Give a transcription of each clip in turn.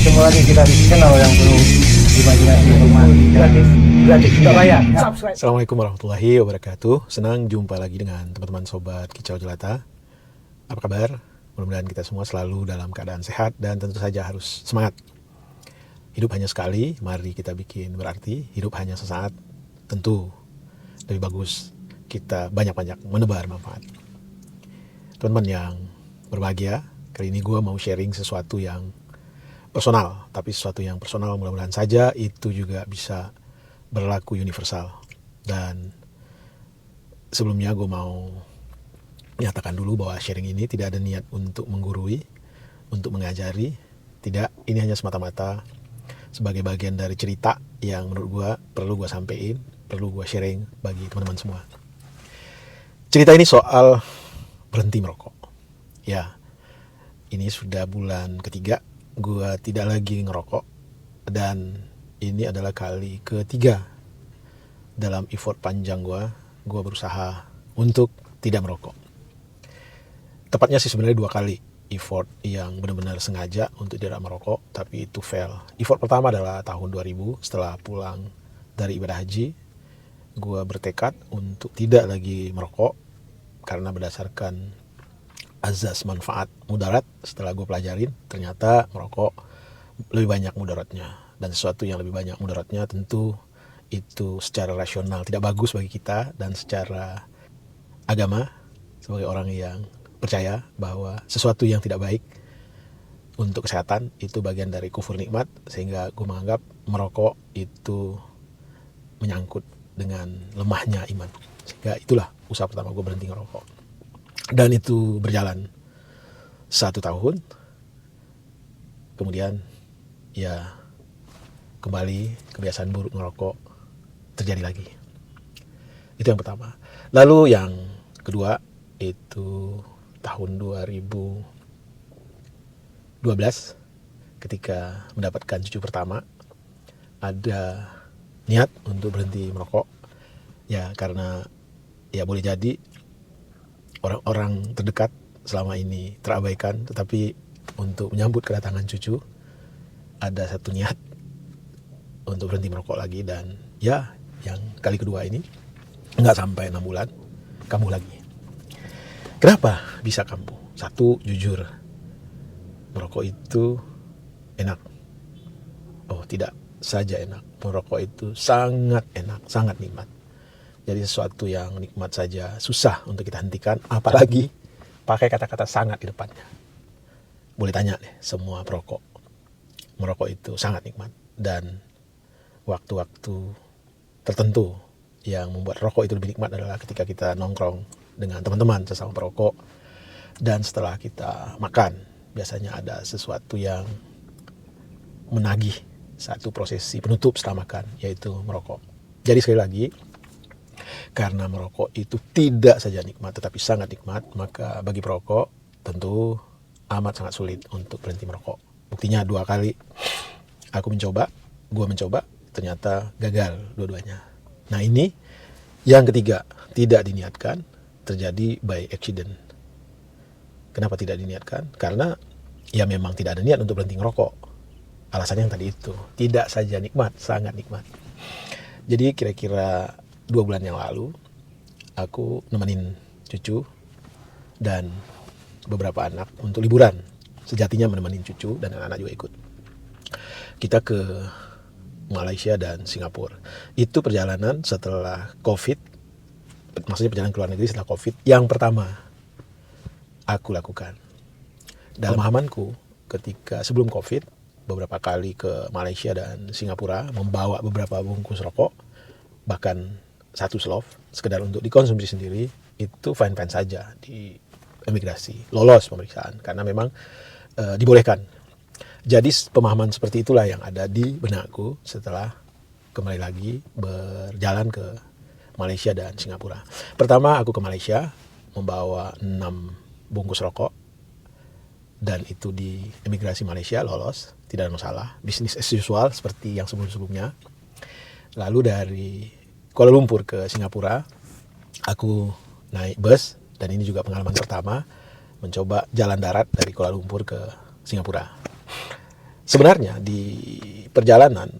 Ketemu lagi kita di channel yang penuh imajinasi rumah gratis, tidak bayar. Subscribe. Assalamualaikum warahmatullahi wabarakatuh. Senang jumpa lagi dengan teman-teman sobat Kicau Jelata. Apa kabar? Mudah-mudahan kita semua selalu dalam keadaan sehat dan tentu saja harus semangat. Hidup hanya sekali, mari kita bikin berarti. Hidup hanya sesaat, tentu lebih bagus kita banyak-banyak menebar manfaat. Teman-teman yang berbahagia, kali ini gue mau sharing sesuatu yang personal, tapi sesuatu yang personal mudah-mudahan saja itu juga bisa berlaku universal. Dan sebelumnya gue mau menyatakan dulu bahwa sharing ini tidak ada niat untuk menggurui, untuk mengajari. Tidak, ini hanya semata-mata sebagai bagian dari cerita yang menurut gue perlu gue sampein, perlu gue sharing bagi teman-teman semua. Cerita ini soal berhenti merokok. Ya, ini sudah bulan ketiga gue tidak lagi ngerokok, dan ini adalah kali ketiga dalam effort panjang gue berusaha untuk tidak merokok. Tepatnya sih sebenarnya 2 kali effort yang benar-benar sengaja untuk tidak merokok, tapi itu fail. Effort pertama adalah tahun 2000 setelah pulang dari ibadah haji. Gue bertekad untuk tidak lagi merokok karena berdasarkan azas manfaat mudarat. Setelah gue pelajarin, ternyata merokok lebih banyak mudaratnya, dan sesuatu yang lebih banyak mudaratnya tentu itu secara rasional tidak bagus bagi kita, dan secara agama sebagai orang yang percaya bahwa sesuatu yang tidak baik untuk kesehatan itu bagian dari kufur nikmat, sehingga gue menganggap merokok itu menyangkut dengan lemahnya iman. Sehingga itulah usaha pertama gue berhenti ngerokok. Dan itu berjalan 1 tahun. Kemudian ya kembali kebiasaan buruk ngerokok terjadi lagi. Itu yang pertama. Lalu yang kedua itu tahun 2012 ketika mendapatkan cucu pertama, ada niat untuk berhenti merokok. Ya karena ya boleh jadi orang-orang terdekat selama ini terabaikan, tetapi untuk menyambut kedatangan cucu ada satu niat untuk berhenti merokok lagi. Dan ya yang kali kedua ini nggak sampai 6 bulan kambuh lagi. Kenapa bisa kambuh? Satu, jujur, merokok itu enak. Oh, tidak saja enak, merokok itu sangat enak, sangat nikmat. Jadi sesuatu yang nikmat saja susah untuk kita hentikan, apalagi pakai kata-kata sangat di depannya. Boleh tanya deh semua perokok, merokok itu sangat nikmat. Dan waktu-waktu tertentu yang membuat rokok itu lebih nikmat adalah ketika kita nongkrong dengan teman-teman sesama perokok, dan setelah kita makan biasanya ada sesuatu yang menagih satu prosesi penutup setelah makan, yaitu merokok. Jadi sekali lagi, karena merokok itu tidak saja nikmat tetapi sangat nikmat, maka bagi perokok tentu amat sangat sulit untuk berhenti merokok. Buktinya 2 kali gue mencoba, ternyata gagal dua-duanya. Nah ini yang ketiga, tidak diniatkan, terjadi by accident. Kenapa tidak diniatkan? Karena ya memang tidak ada niat untuk berhenti ngerokok. Alasannya yang tadi itu, tidak saja nikmat, sangat nikmat. Jadi kira-kira 2 bulan yang lalu aku nemenin cucu dan beberapa anak untuk liburan. Sejatinya menemani cucu dan anak-anak juga ikut. Kita ke Malaysia dan Singapura. Itu perjalanan setelah COVID, maksudnya perjalanan ke luar negeri setelah COVID yang pertama aku lakukan. Dalam pemahamanku ketika sebelum COVID, beberapa kali ke Malaysia dan Singapura membawa beberapa bungkus rokok, bahkan 1 slof sekedar untuk dikonsumsi sendiri, itu fine-fine saja di imigrasi, lolos pemeriksaan karena memang dibolehkan. Jadi pemahaman seperti itulah yang ada di benakku setelah kembali lagi berjalan ke Malaysia dan Singapura. Pertama aku ke Malaysia membawa 6 bungkus rokok, dan itu di imigrasi Malaysia lolos, tidak ada masalah, bisnis as usual seperti yang sebelum-sebelumnya. Lalu dari Kuala Lumpur ke Singapura, aku naik bus, dan ini juga pengalaman pertama mencoba jalan darat dari Kuala Lumpur ke Singapura. Sebenarnya di perjalanan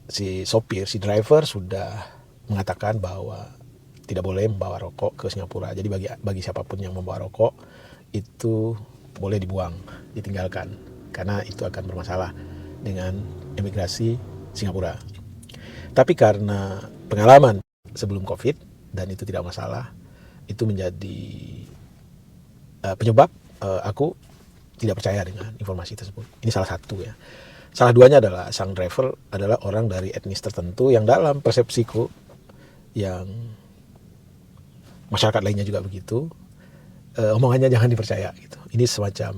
si sopir, si driver sudah mengatakan bahwa tidak boleh membawa rokok ke Singapura. Jadi bagi siapapun yang membawa rokok itu boleh dibuang, ditinggalkan, karena itu akan bermasalah dengan imigrasi Singapura. Tapi karena pengalaman sebelum COVID dan itu tidak masalah, itu menjadi penyebab aku tidak percaya dengan informasi tersebut. Ini salah satu ya. Salah duanya adalah sang driver adalah orang dari etnis tertentu yang dalam persepsiku, yang masyarakat lainnya juga begitu, omongannya jangan dipercaya gitu. Ini semacam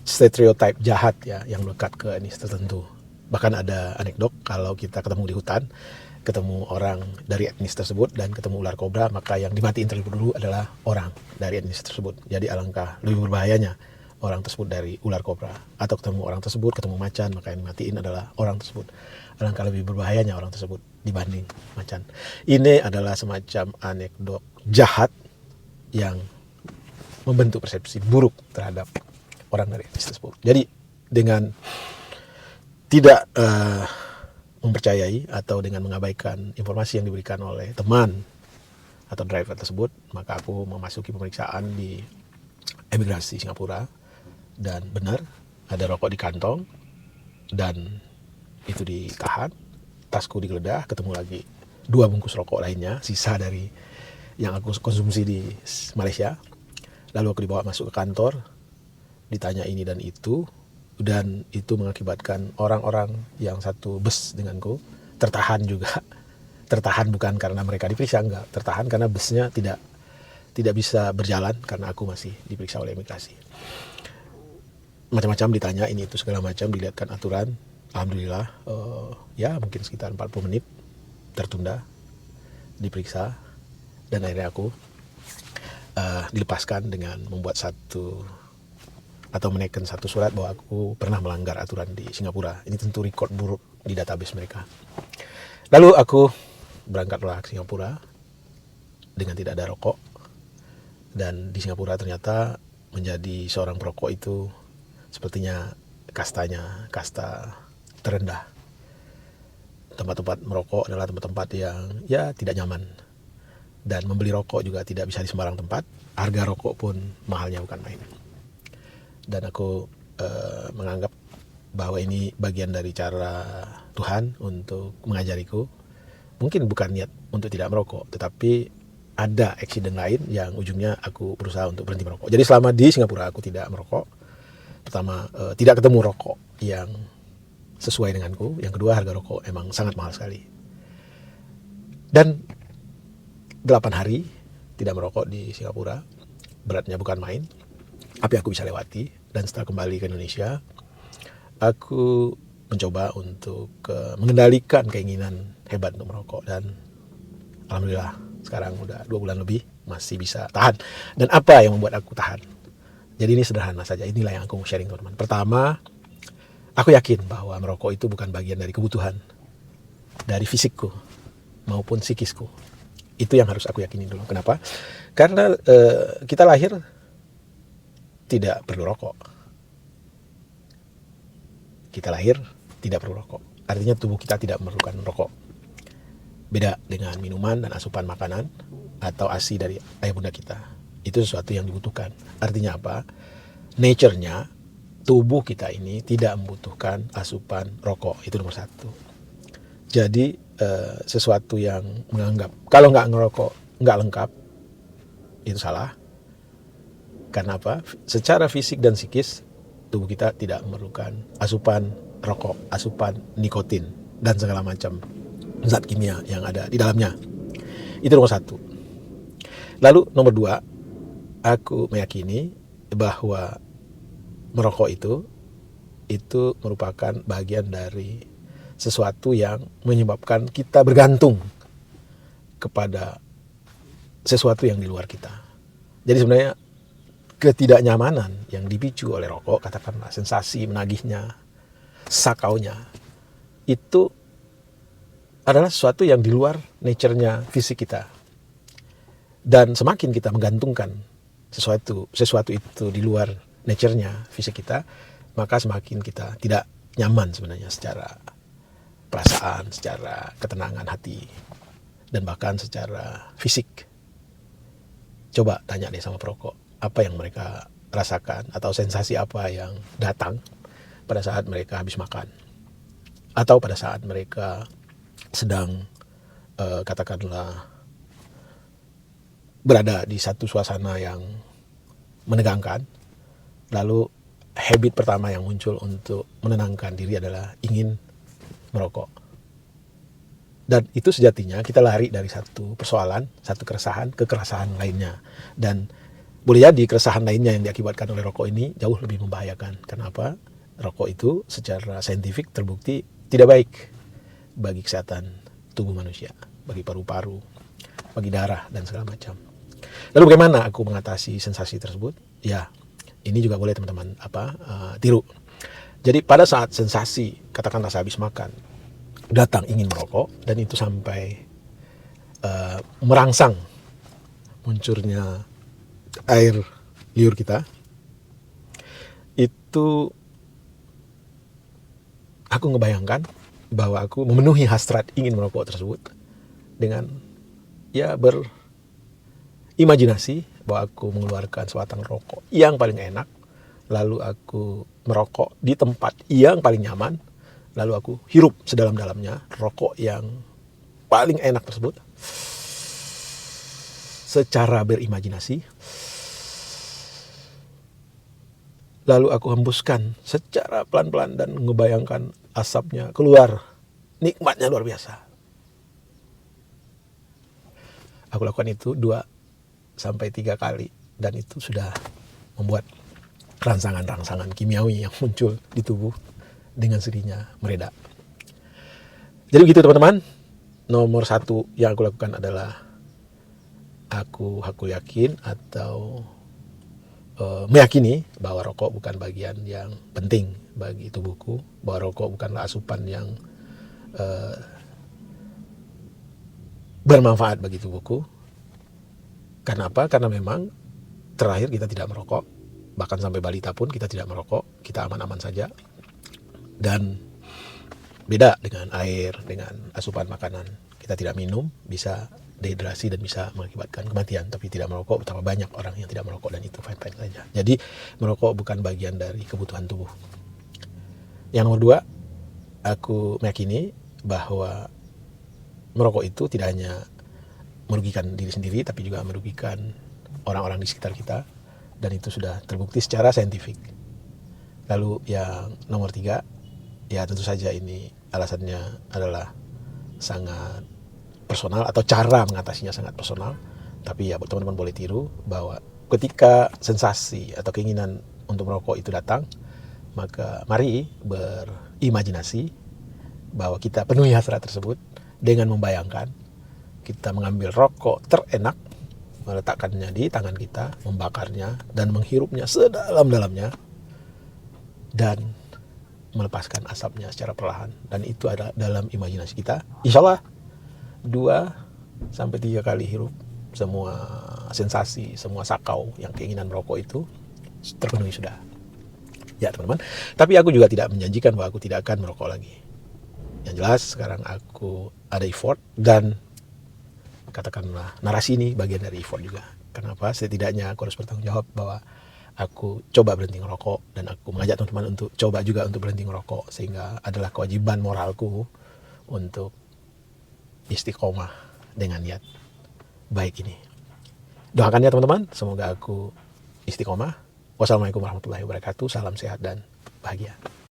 stereotype jahat ya yang melekat ke etnis tertentu. Bahkan ada anekdot kalau kita ketemu di hutan, ketemu orang dari etnis tersebut dan ketemu ular kobra, maka yang dimatiin terlebih dulu adalah orang dari etnis tersebut. Jadi alangkah lebih berbahayanya orang tersebut dari ular kobra, atau ketemu orang tersebut, ketemu macan, maka yang dimatiin adalah orang tersebut. Alangkah lebih berbahayanya orang tersebut dibanding macan. Ini adalah semacam anekdot jahat yang membentuk persepsi buruk terhadap orang dari etnis tersebut. Jadi dengan tidak mempercayai atau dengan mengabaikan informasi yang diberikan oleh teman atau driver tersebut, maka aku memasuki pemeriksaan di imigrasi Singapura, dan benar ada rokok di kantong dan itu ditahan. Tasku digeledah, ketemu lagi 2 bungkus rokok lainnya, sisa dari yang aku konsumsi di Malaysia. Lalu aku dibawa masuk ke kantor, ditanya ini dan itu mengakibatkan orang-orang yang satu bus denganku tertahan juga. Tertahan bukan karena mereka diperiksa, enggak, tertahan karena busnya tidak bisa berjalan karena aku masih diperiksa oleh imigrasi. Macam-macam ditanya ini itu segala macam, dilihatkan aturan. Alhamdulillah ya mungkin sekitar 40 menit tertunda diperiksa, dan akhirnya aku dilepaskan dengan membuat menaikkan satu surat bahwa aku pernah melanggar aturan di Singapura. Ini tentu rekod buruk di database mereka. Lalu aku berangkatlah ke Singapura dengan tidak ada rokok, dan di Singapura ternyata menjadi seorang perokok itu sepertinya kasta terendah. Tempat-tempat merokok adalah tempat-tempat yang ya tidak nyaman, dan membeli rokok juga tidak bisa di sembarang tempat. Harga rokok pun mahalnya bukan main. Dan aku menganggap bahwa ini bagian dari cara Tuhan untuk mengajariku. Mungkin bukan niat untuk tidak merokok, tetapi ada accident lain yang ujungnya aku berusaha untuk berhenti merokok. Jadi selama di Singapura aku tidak merokok. Pertama, tidak ketemu rokok yang sesuai denganku. Yang kedua, harga rokok emang sangat mahal sekali. Dan 8 hari tidak merokok di Singapura, beratnya bukan main, tapi aku bisa lewati. Dan setelah kembali ke Indonesia, aku mencoba untuk mengendalikan keinginan hebat untuk merokok, dan alhamdulillah sekarang udah 2 bulan lebih masih bisa tahan. Dan apa yang membuat aku tahan? Jadi ini sederhana saja, inilah yang aku mau sharing teman-teman. Pertama, aku yakin bahwa merokok itu bukan bagian dari kebutuhan, dari fisikku maupun psikisku. Itu yang harus aku yakini dulu. Kenapa? Karena kita lahir tidak perlu rokok. Kita lahir tidak perlu rokok. Artinya tubuh kita tidak memerlukan rokok. Beda dengan minuman dan asupan makanan atau ASI dari ayah bunda kita. Itu sesuatu yang dibutuhkan. Artinya apa? Nature-nya, tubuh kita ini tidak membutuhkan asupan rokok. Itu nomor 1. Jadi sesuatu yang menganggap kalau nggak ngerokok nggak lengkap, itu salah. Karena apa? Secara fisik dan psikis tubuh kita tidak memerlukan asupan rokok, asupan nikotin dan segala macam zat kimia yang ada di dalamnya. Itu nomor 1. Lalu nomor 2, aku meyakini bahwa merokok itu merupakan bagian dari sesuatu yang menyebabkan kita bergantung kepada sesuatu yang di luar kita. Jadi sebenarnya ketidaknyamanan yang dipicu oleh rokok, katakanlah sensasi menagihnya, sakaunya, itu adalah sesuatu yang di luar nature-nya fisik kita. Dan semakin kita menggantungkan sesuatu itu di luar nature-nya fisik kita, maka semakin kita tidak nyaman sebenarnya secara perasaan, secara ketenangan hati, dan bahkan secara fisik. Coba tanya deh sama perokok, apa yang mereka rasakan atau sensasi apa yang datang pada saat mereka habis makan, atau pada saat mereka sedang katakanlah berada di satu suasana yang menegangkan, lalu habit pertama yang muncul untuk menenangkan diri adalah ingin merokok. Dan itu sejatinya kita lari dari satu persoalan, satu keresahan ke keresahan lainnya. Dan boleh jadi keresahan lainnya yang diakibatkan oleh rokok ini jauh lebih membahayakan. Kenapa? Rokok itu secara saintifik terbukti tidak baik bagi kesehatan tubuh manusia, bagi paru-paru, bagi darah, dan segala macam. Lalu bagaimana aku mengatasi sensasi tersebut? Ya, ini juga boleh teman-teman tiru. Jadi pada saat sensasi, katakanlah saya habis makan, datang ingin merokok, dan itu sampai merangsang munculnya air liur kita, itu aku ngebayangkan bahwa aku memenuhi hasrat ingin merokok tersebut dengan berimajinasi bahwa aku mengeluarkan sebatang rokok yang paling enak, lalu aku merokok di tempat yang paling nyaman, lalu aku hirup sedalam-dalamnya rokok yang paling enak tersebut secara berimajinasi. Lalu aku hembuskan secara pelan-pelan dan ngebayangkan asapnya keluar. Nikmatnya luar biasa. Aku lakukan itu 2-3 kali, dan itu sudah membuat rangsangan-rangsangan kimiawi yang muncul di tubuh dengan sendirinya mereda. Jadi begitu teman-teman. Nomor 1 yang aku lakukan adalah aku yakin atau meyakini bahwa rokok bukan bagian yang penting bagi tubuhku, bahwa rokok bukanlah asupan yang bermanfaat bagi tubuhku. Karena apa? Karena memang terakhir kita tidak merokok, bahkan sampai balita pun kita tidak merokok, kita aman-aman saja. Dan beda dengan air, dengan asupan makanan, kita tidak minum, bisa dehidrasi dan bisa mengakibatkan kematian. Tapi tidak merokok, betapa banyak orang yang tidak merokok, dan itu fine-fine saja. Jadi merokok bukan bagian dari kebutuhan tubuh. Yang nomor 2, aku meyakini bahwa merokok itu tidak hanya merugikan diri sendiri, tapi juga merugikan orang-orang di sekitar kita, dan itu sudah terbukti secara saintifik. Lalu yang nomor 3, ya tentu saja ini alasannya adalah sangat personal, atau cara mengatasinya sangat personal. Tapi ya teman-teman boleh tiru bahwa ketika sensasi atau keinginan untuk merokok itu datang, maka mari berimajinasi bahwa kita penuhi hasrat tersebut dengan membayangkan kita mengambil rokok terenak, meletakkannya di tangan kita, membakarnya dan menghirupnya sedalam-dalamnya, dan melepaskan asapnya secara perlahan. Dan itu ada dalam imajinasi kita. Insya Allah 2-3 kali hirup, semua sensasi, semua sakau yang keinginan merokok itu terpenuhi sudah. Ya teman-teman, tapi aku juga tidak menjanjikan bahwa aku tidak akan merokok lagi. Yang jelas sekarang aku ada effort, dan katakanlah narasi ini bagian dari effort juga. Kenapa? Setidaknya aku harus bertanggung jawab bahwa aku coba berhenti ngerokok, dan aku mengajak teman-teman untuk coba juga untuk berhenti ngerokok, sehingga adalah kewajiban moralku untuk istiqomah dengan niat baik ini. Doakan ya teman-teman, semoga aku istiqomah. Wassalamualaikum warahmatullahi wabarakatuh. Salam sehat dan bahagia.